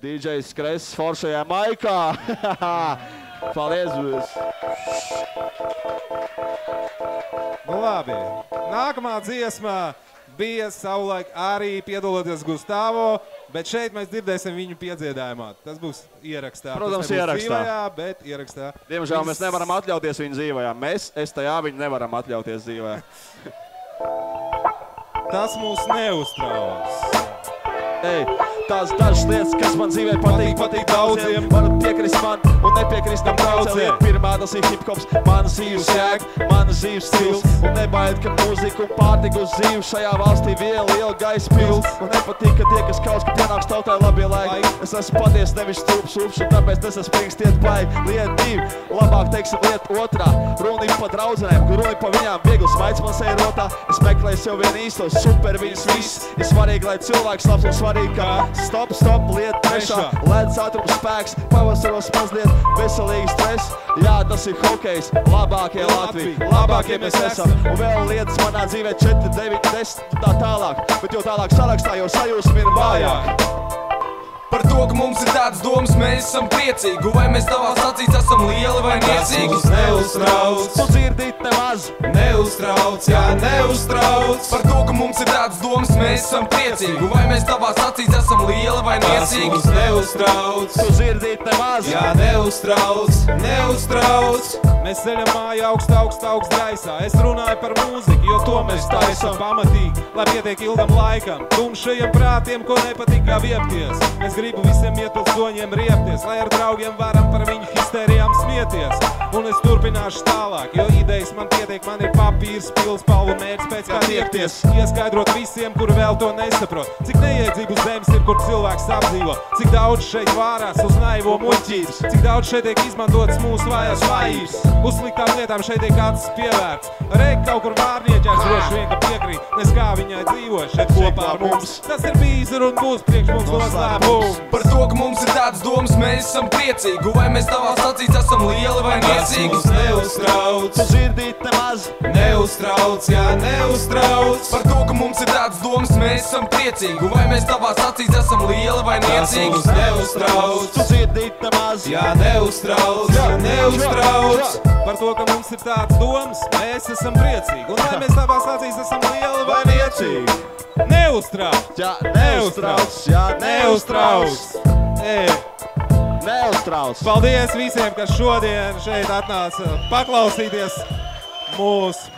DJs Kreses foršajā maikā. Paldies, būs. Nu labi, nākamā dziesma bija savulaik arī piedaloties Gustavo, bet šeit mēs dzirdēsim viņu piedziedājumā. Tas būs ierakstā. Protams, tas ierakstā. Dzīvajā, bet ierakstā. Diemžēl mēs nevaram atļauties viņu dzīvajā. Mēs, tajā viņu nevaram atļauties dzīvajā. Tas mūs neuztrauc. Ej, tās dažas lietas, kas man dzīvē patīk daudziem. Varat piekrist man un nepiekrist tam daudziem. Pirmā tas ir hip-hops, mana dzīves jēga, mana dzīves stils. Un nebaid, ka mūzika un pārtika uz dzīvi šajā valstī liela gaisa pils. Un nepatīk, ka tie, kas kaut, ka pienāks tautai labie laiki. Es esmu patiesi nevis stūps, un tāpēc nesasprīgst iet baigi. Lieta divi, labāk teiksim lieta otrā. Runa ir pa draudzenēm, kur runa ir pa viņām viegli smaids man sejrotā. Es meklēju sev vienu īsto, super viņas viss. Ir svarīgi, lai cilvēks labs un svarīgi, ka stop, lieta trešā. Ledus ātrums spēks, pavasaros mazliet veselīgi stress. Jā, tas ir hokejs, labākie Latvija, labākie mēs esam. Un vēl lietas manā dzīvē 4, 9, 10 tā tālāk. Bet jo tālāk sarakstā, jo sajūsmi ir vājāk. Par to, ka mums ir tādas domas, mēs esam priecīgi. Vai mēs tavās acīs esam lieli vai niecīgi? Tas mūs neuztrauc. Tu dzirdīt nemaz. Neuztrauc, jā, neuztrauc. Par to, ka mums ir tādas domas, mēs esam priecīgi. Vai mēs tavās acīs esam lieli vai niecīgi? Tas mūs neuztrauc. Tu dzirdīt nemaz. Jā, neuztrauc, neuztrauc. Mēs ceļam māju augst gaisā. Es runāju par mūziku, jo to mēs taisam pamatīgi, lai pietiek ilgam laikam. Tumšajiem prātiem, ko nepatīk kā viepties. Es gribu visiem iepilsoņiem riepties, lai ar draugiem varam par viņu histērijām smieties. Un es turpināšu tālāk, jo idejas man pietiek, man ir papīrs, pilspalvu mērķis pēc kā tiekties. Ieskaidrot visiem, kuri vēl to nesaprot, cik neiedzīgu zemes ir, kur cilvēks apdzīvo. Cik daudz šeit vārās uz naivo muļķības, cik daudz šeit tiek izmantotas mūsu vājās vājības. Uz sliktām lietām šeit tiek acis pievērts. Reik kaut kur vārnieķēs droši vien, ka piekrīt, nes kā viņai dzīvo šeit kopā ar mums. Tas ir bijis un būs priekš mums noslēpums. Par to, ka mums ir tādas domas, mēs esam priecīgi. Vai mēs tavās acīs esam lieli vai niecīgi? Tas mūs neuztrauc. Tu dzirdīt nemaz. Neuztrauc, jā, neuztrauc. Par to, ka mums ir tādas domas, mēs esam priecīgi. Vai mēs tavās acīs esam lieli vai niecīgi? Tas mūs neuztrauc. Tu dzirdīt nemaz. Jā, neuztrauc, jā, neuztrauc. Par to, ka mums ir tādas domas, mēs esam priecīgi. Un vai mēs tavās acīs esam lieli vai niecīgi? Neuztrauc! Jā, neuztrauc! Jā, neuztrauc! Neuztrauc! Paldies visiem, kas šodien šeit atnāca paklausīties mūsu